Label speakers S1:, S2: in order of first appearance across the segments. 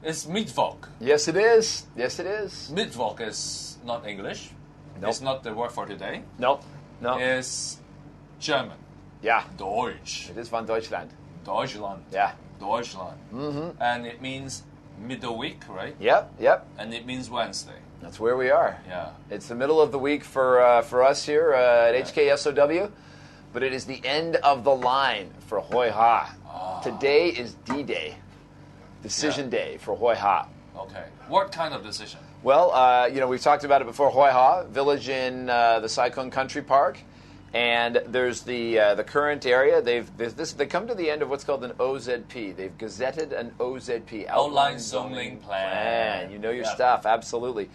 S1: It's Mittwoch.
S2: Yes, it is. Yes, it is.
S1: Mittwoch is not English.
S2: Nope.
S1: It's not the word for today.
S2: Nope. No.
S1: It's German.
S2: Yeah.
S1: Deutsch.
S2: It is von Deutschland.
S1: Deutschland.
S2: Yeah.
S1: Deutschland. Mm-hmm. And it means middle week, right?
S2: Yep. Yep.
S1: And it means Wednesday.
S2: That's where we are.
S1: Yeah.
S2: It's the middle of the week for us here at HKSOW, but it is the end of the line for Hoi Ha. Today is D-Day, Decision Day for Hoi Ha.
S1: Okay. What kind of decision?
S2: Well, we've talked about it before. Hoi Ha, village in the Sai Kung Country Park, and there's the current area. They come to the end of what's called an OZP. They've gazetted an OZP,
S1: Outline Zoning Plan.
S2: You know your stuff, absolutely.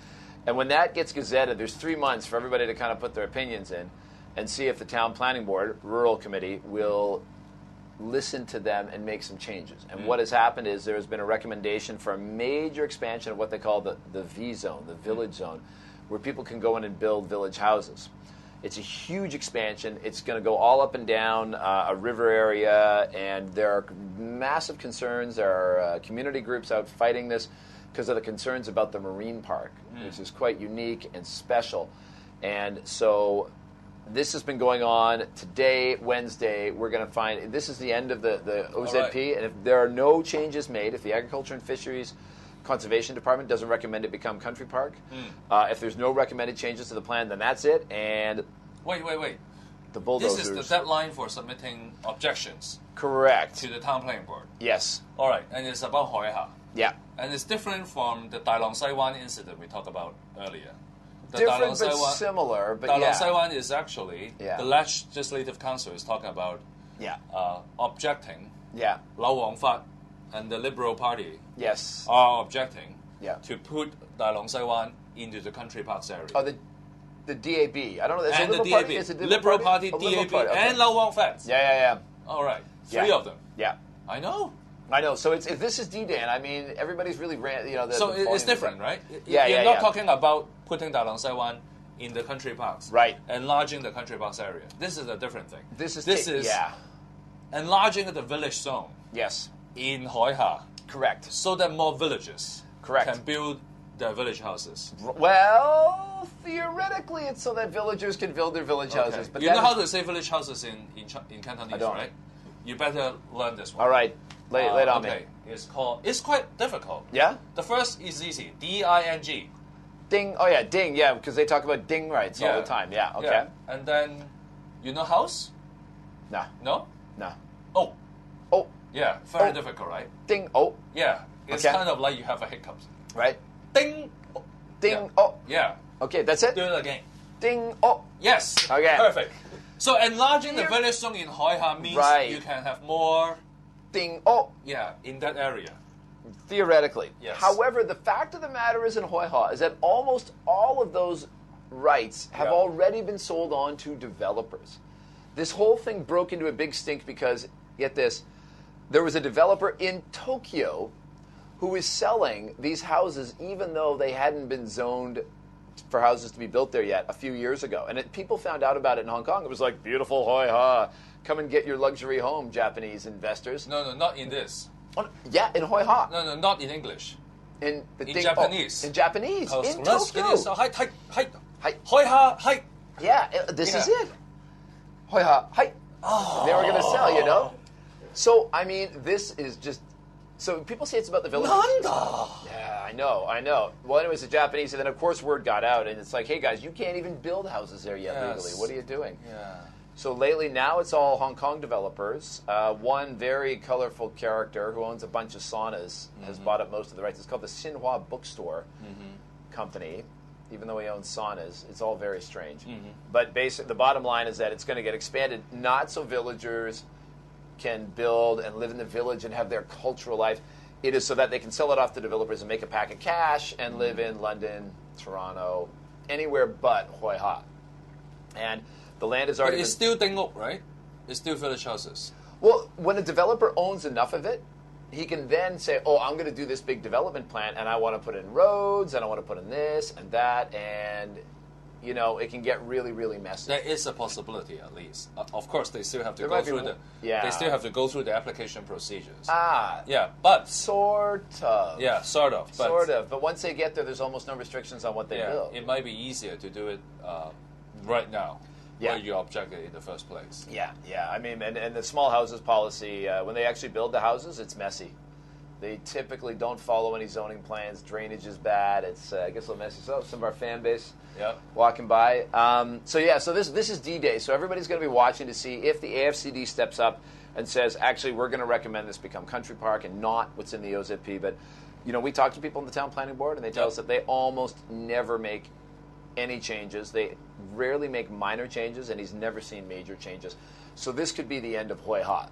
S2: And when that gets gazetted, there's 3 months for everybody to kind of put their opinions in and see if the town planning board, rural committee, will listen to them and make some changes. And what has happened is there has been a recommendation for a major expansion of what they call the V zone, the village zone, where people can go in and build village houses. It's a huge expansion. It's going to go all up and down a river area, and there are massive concerns. There are community groups out fighting this because of the concerns about the marine park, which is quite unique and special. And so this has been going on today, Wednesday. We're going to find this is the end of the OZP, right. And if there are no changes made, if the Agriculture and Fisheries Conservation Department doesn't recommend it become country park, if there's no recommended changes to the plan, then that's it. And
S1: wait.
S2: The bulldozers.
S1: This is the deadline for submitting objections.
S2: Correct.
S1: To the town planning board.
S2: Yes.
S1: All right, and it's about Hoi Ha.
S2: Yeah.
S1: And it's different from the Dalong Saiwan incident we talked about earlier. The
S2: different but similar, but
S1: Dalong Saiwan is actually
S2: the
S1: Legislative Council is talking about objecting.
S2: Yeah.
S1: Lau Wong Fat and the Liberal Party are objecting to put Dalong Saiwan into the country parks area.
S2: Oh, the DAB. I don't know.
S1: And the DAB. Liberal Party, DAB, and Lau Wong Fat.
S2: Yeah.
S1: All right. Three of them.
S2: Yeah.
S1: I know.
S2: So if this is D-Day, and I mean, everybody's really
S1: so it's different, right?
S2: You're
S1: not talking about putting Dalong Saiwan in the country parks.
S2: Right.
S1: Enlarging the country parks area. This is a different thing.
S2: This is
S1: enlarging the village zone.
S2: Yes.
S1: In Hoi Ha.
S2: Correct.
S1: So that more villages
S2: can
S1: build their village houses.
S2: Well, theoretically, it's so that villagers can build their village houses. But
S1: you know how to say village houses in Cantonese, right? You better learn this one.
S2: All right. Lay it on me.
S1: It's quite difficult.
S2: Yeah?
S1: The first is easy. D-I-N-G.
S2: Ding. Oh, yeah, ding. Yeah, because they talk about ding rights all the time. Yeah, okay.
S1: Yeah. And then, house?
S2: Nah.
S1: No?
S2: Nah.
S1: Oh.
S2: Oh.
S1: Yeah, very difficult, right?
S2: Ding. Oh.
S1: Yeah. It's kind of like you have a hiccup.
S2: Right.
S1: Ding. Oh.
S2: Ding. Oh.
S1: Yeah.
S2: Okay, that's it?
S1: Do it again.
S2: Ding. Oh.
S1: Yes.
S2: Okay.
S1: Perfect. So enlarging the village zone in Hoi Ha means you can have more...
S2: Ding. Oh.
S1: Yeah, in that area.
S2: Theoretically.
S1: Yes.
S2: However, the fact of the matter is in Hoi Ha is that almost all of those rights have already been sold on to developers. This whole thing broke into a big stink because, get this, there was a developer in Tokyo who was selling these houses even though they hadn't been zoned for houses to be built there yet a few years ago. And people found out about it in Hong Kong. It was like, beautiful Hoi Ha. Come and get your luxury home, Japanese investors.
S1: No, not in this.
S2: Oh, yeah, in Hoi Ha.
S1: No, not in English.
S2: In
S1: Japanese.
S2: In Japanese. In Tokyo.
S1: Hoi Ha.
S2: Yeah, this is it. Hoi Ha. They were going to sell, So, I mean, this is just... So people say it's about the village.
S1: Nanda.
S2: Yeah, I know. Well, anyways, the Japanese, and then of course word got out, and it's like, hey guys, you can't even build houses there yet legally. What are you doing?
S1: Yeah.
S2: So lately, now it's all Hong Kong developers. One very colorful character who owns a bunch of saunas has bought up most of the rights. It's called the Xinhua Bookstore Company. Even though he owns saunas, it's all very strange. But the bottom line is that it's going to get expanded, not so villagers can build and live in the village and have their cultural life. It is so that they can sell it off to developers and make a pack of cash and live in London, Toronto, anywhere but Hoi Ha. And the land is already...
S1: But it's still Ding Uk, right? It's still village houses.
S2: Well, when a developer owns enough of it, he can then say, oh, I'm going to do this big development plan, and I want to put in roads, and I want to put in this and that, and, it can get really, really messy.
S1: There is a possibility, at least. Of course, they still have to go through They still have to go through the application procedures. Yeah, but
S2: sort of.
S1: Yeah, sort of. But,
S2: sort of. But once they get there, there's almost no restrictions on what they build.
S1: It might be easier to do it right now. Where you objected in the first place.
S2: Yeah. I mean, and the small houses policy, when they actually build the houses, it's messy. They typically don't follow any zoning plans. Drainage is bad. It's, I guess, a little messy. So some of our fan base walking by. So this is D-Day. So everybody's going to be watching to see if the AFCD steps up and says, actually, we're going to recommend this become Country Park and not what's in the OZP. But, we talk to people on the Town Planning Board, and they tell us that they almost never make any changes. They rarely make minor changes, and he's never seen major changes. So this could be the end of Hoi Ha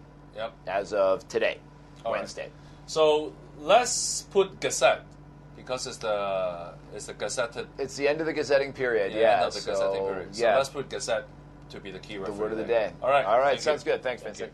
S2: as of today, Wednesday.
S1: Right. So let's put Gazette, because it's the gazetted.
S2: It's the end of the gazetting period.
S1: End of the gazetting period. So let's put Gazette to be the keyword.
S2: The word of the day.
S1: All right.
S2: Sounds good. Thanks, Vincent.